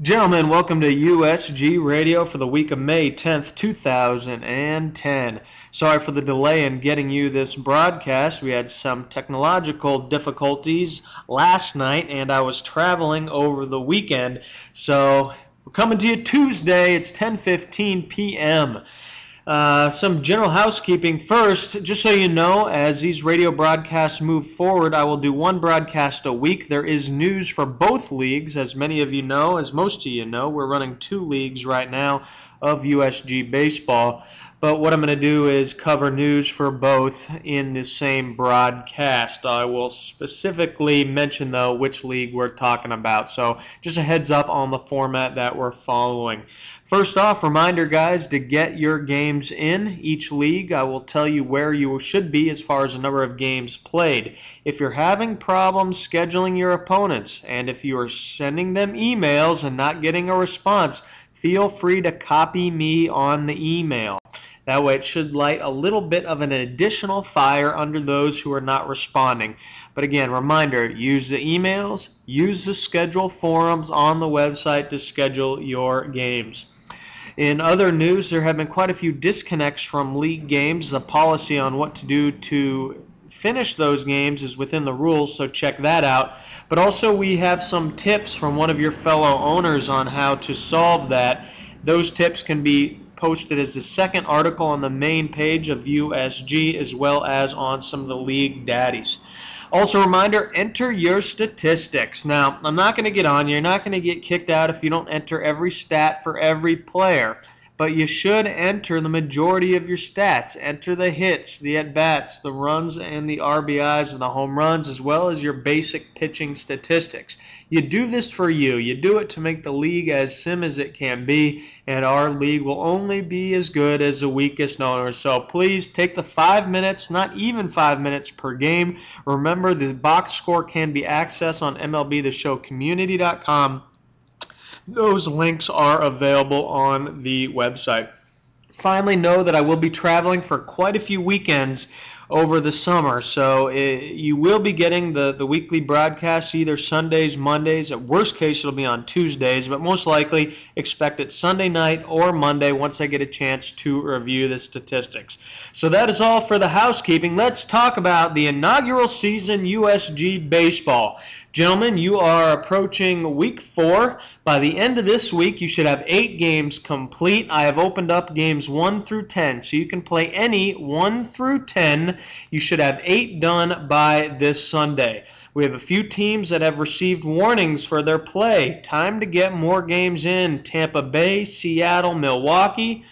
Gentlemen, welcome to USG Radio for the week of May 10th, 2010. Sorry for the delay in getting you this broadcast. We had some technological difficulties last night, and I was traveling over the weekend. So we're coming to you Tuesday. It's 10:15 p.m. Some general housekeeping first. Just so you know, as these radio broadcasts move forward, I will do one broadcast a week. There is news for both leagues. As many of you know, as most of you know, we're running two leagues right now of USG Baseball. But what I'm going to do is cover news for both in the same broadcast. I will specifically mention, though, which league we're talking about. So just a heads up on the format that we're following. First off, reminder, guys, to get your games in each league. I will tell you where you should be as far as the number of games played. If you're having problems scheduling your opponents, and if you are sending them emails and not getting a response, feel free to copy me on the email. That way it should light a little bit of an additional fire under those who are not responding. But again, reminder, use the emails, use the schedule forums on the website to schedule your games. In other news, there have been quite a few disconnects from league games. The policy on what to do to finish those games is within the rules, so check that out. But also we have some tips from one of your fellow owners on how to solve that. Those tips can be posted as the second article on the main page of USG, as well as on some of the league daddies. Also, reminder, enter your statistics. Now, I'm not going to get on you. You're not going to get kicked out if you don't enter every stat for every player. But you should enter the majority of your stats. Enter the hits, the at-bats, the runs, and the RBIs and the home runs, as well as your basic pitching statistics. You do this for you. You do it to make the league as sim as it can be, and our league will only be as good as the weakest owner. So please take the 5 minutes, not even 5 minutes per game. Remember, the box score can be accessed on MLBtheshowcommunity.com. Those links are available on the website. Finally, know that I will be traveling for quite a few weekends over the summer, so you will be getting the weekly broadcasts either Sundays, Mondays. At worst case, it'll be on Tuesdays, but most likely expect it Sunday night or Monday once I get a chance to review the statistics. So that is all for the housekeeping. Let's talk about the inaugural season USG Baseball. Gentlemen, you are approaching week 4. By the end of this week, you should have 8 games complete. I have opened up games 1 through 10, so you can play any 1 through 10. You should have 8 done by this Sunday. We have a few teams that have received warnings for their play. Time to get more games in. Tampa Bay, Seattle, Milwaukee,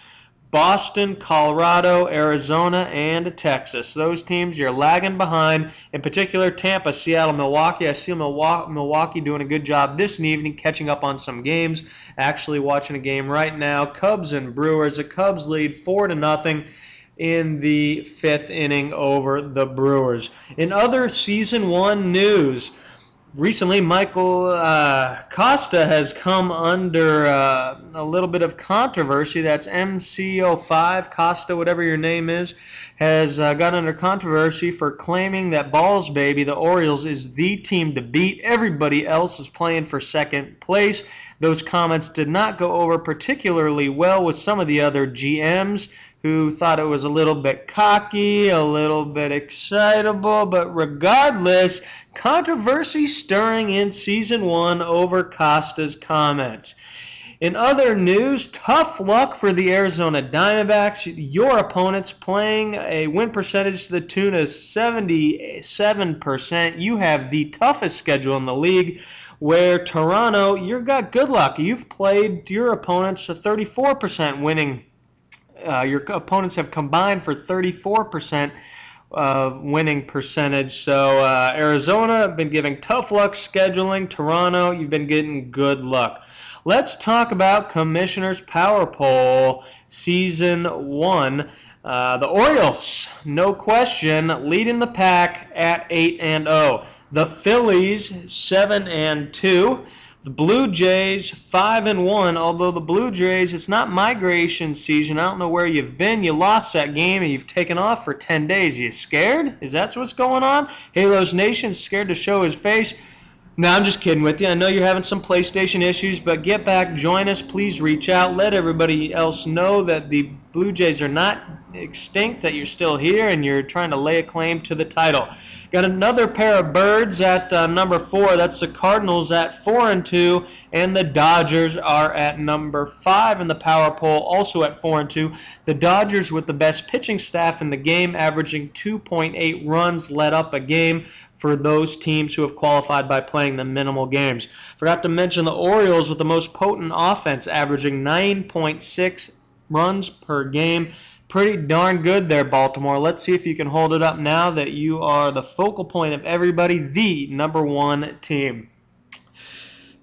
Boston, Colorado, Arizona, and Texas. Those teams, you're lagging behind. In particular, Tampa, Seattle, Milwaukee. I see Milwaukee doing a good job this evening, catching up on some games. Actually watching a game right now. Cubs and Brewers. The Cubs lead 4-0 in the 5th inning over the Brewers. In other Season 1 news, recently, Michael Costa has come under a little bit of controversy. That's MCO5, Costa, whatever your name is, has got under controversy for claiming that Balls Baby, the Orioles, is the team to beat. Everybody else is playing for second place. Those comments did not go over particularly well with some of the other GMs who thought it was a little bit cocky, a little bit excitable, but regardless, controversy stirring in Season 1 over Costa's comments. In other news, tough luck for the Arizona Diamondbacks. Your opponent's playing a win percentage to the tune of 77%. You have the toughest schedule in the league, where Toronto, you've got good luck. You've played your opponents a 34% winning. Your opponents have combined for 34% winning percentage. So Arizona, been giving tough luck scheduling. Toronto, you've been getting good luck. Let's talk about Commissioner's Power Poll Season 1. The Orioles, no question, leading the pack at 8-0. The Phillies, 7-2. The Blue Jays, 5-1, although the Blue Jays, it's not migration season. I don't know where you've been. You lost that game and you've taken off for 10 days. You scared? Is that what's going on? Halos Nation scared to show his face. No, I'm just kidding with you. I know you're having some PlayStation issues, but get back, join us, please reach out. Let everybody else know that the Blue Jays are not extinct, that you're still here, and you're trying to lay a claim to the title. Got another pair of birds at number 4. That's the Cardinals at 4-2, and the Dodgers are at number 5 in the power poll, also at 4-2. The Dodgers with the best pitching staff in the game, averaging 2.8 runs let up a game for those teams who have qualified by playing the minimal games. Forgot to mention the Orioles with the most potent offense, averaging 9.6 runs per game. Pretty darn good there, Baltimore. Let's see if you can hold it up now that you are the focal point of everybody, the number 1 team.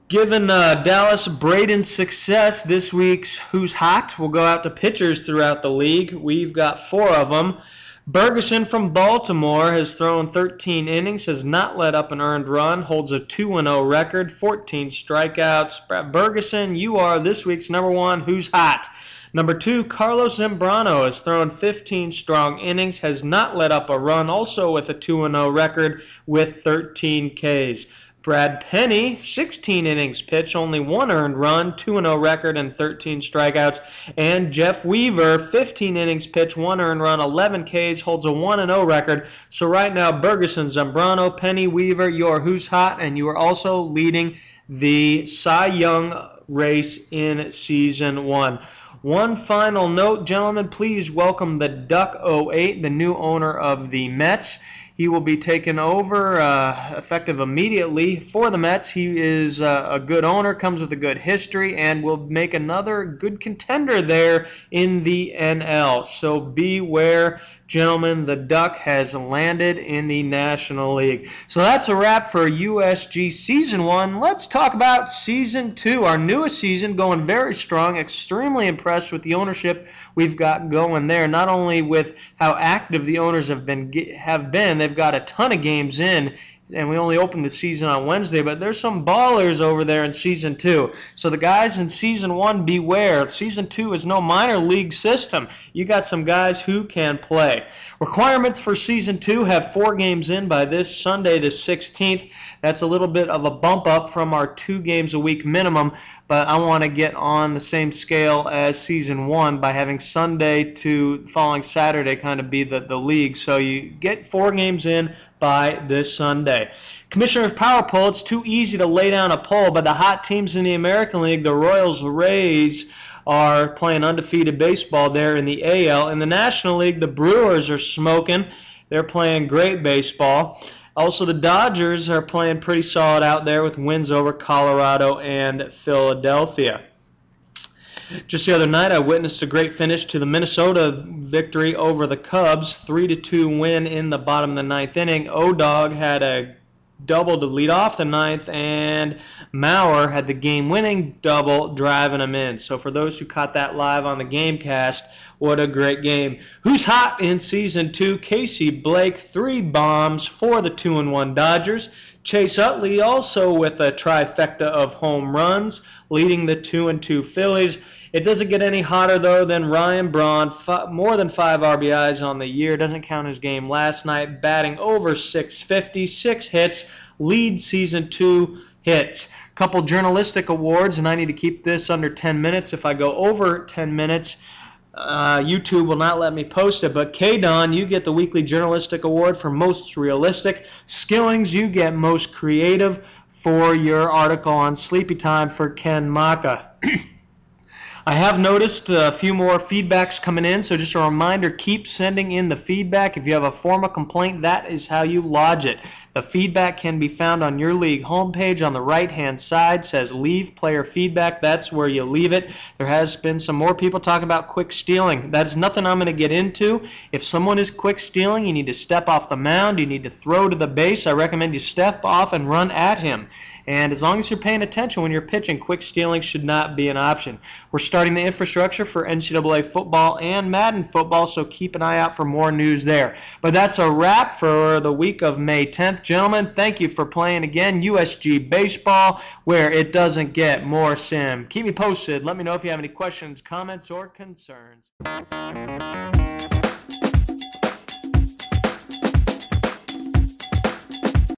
Given Dallas Braden's success, this week's Who's Hot will go out to pitchers throughout the league. We've got 4 of them. Bergeson from Baltimore has thrown 13 innings, has not let up an earned run, holds a 2-0 record, 14 strikeouts. Bergeson, you are this week's number 1 Who's Hot. Number 2, Carlos Zambrano has thrown 15 strong innings, has not let up a run, also with a 2-0 record with 13 Ks. Brad Penny, 16 innings pitched, only 1 earned run, 2-0 record, and 13 strikeouts. And Jeff Weaver, 15 innings pitched, 1 earned run, 11 Ks, holds a 1-0 record. So right now, Bergeson, Zambrano, Penny, Weaver, you're Who's Hot, and you are also leading the Cy Young race in Season 1. One final note, gentlemen, please welcome the Duck 08, the new owner of the Mets. He will be taken over effective immediately for the Mets. He is a good owner, comes with a good history, and will make another good contender there in the NL. So beware, gentlemen, the Duck has landed in the National League. So that's a wrap for USG Season 1. Let's talk about Season 2, our newest season, going very strong. Extremely impressed with the ownership we've got going there, not only with how active the owners have been. They've got a ton of games in, and we only opened the season on Wednesday, but there's some ballers over there in Season 2. So the guys in Season 1, beware. Season 2 is no minor league system. You got some guys who can play. Requirements for Season 2 have 4 games in by this Sunday, the 16th. That's a little bit of a bump up from our 2 games a week minimum, but I want to get on the same scale as Season 1 by having Sunday to following Saturday kind of be the league. So you get 4 games in by this Sunday. Commissioner's Power Poll, it's too easy to lay down a poll, but the hot teams in the American League, the Royals, Rays, are playing undefeated baseball there in the AL. In the National League, the Brewers are smoking. They're playing great baseball. Also, the Dodgers are playing pretty solid out there with wins over Colorado and Philadelphia. Just the other night, I witnessed a great finish to the Minnesota victory over the Cubs, 3-2 win in the bottom of the 9th inning. O-Dog had a double to lead off the 9th, and Maurer had the game-winning double driving him in. So for those who caught that live on the Gamecast, what a great game. Who's hot in Season 2? Casey Blake, 3 bombs for the 2-1 Dodgers. Chase Utley also with a trifecta of home runs, leading the 2-2 Phillies. It doesn't get any hotter, though, than Ryan Braun, more than 5 RBIs on the year. Doesn't count his game last night, batting over .650, 6 hits, lead Season 2 hits. Couple journalistic awards, and I need to keep this under 10 minutes. If I go over 10 minutes, YouTube will not let me post it. But K-Don, you get the Weekly Journalistic Award for Most Realistic. Skillings, you get Most Creative for your article on Sleepy Time for Ken Maka. I have noticed a few more feedbacks coming in, so just a reminder, keep sending in the feedback. If you have a formal complaint, that is how you lodge it. The feedback can be found on your league homepage on the right-hand side. It says Leave Player Feedback. That's where you leave it. There has been some more people talking about quick stealing. That is nothing I'm going to get into. If someone is quick stealing, you need to step off the mound. You need to throw to the base. I recommend you step off and run at him. And as long as you're paying attention when you're pitching, quick stealing should not be an option. We're starting the infrastructure for NCAA football and Madden football, so keep an eye out for more news there. But that's a wrap for the week of May 10th. Gentlemen, thank you for playing again USG Baseball, where it doesn't get more sim. Keep me posted. Let me know if you have any questions, comments, or concerns.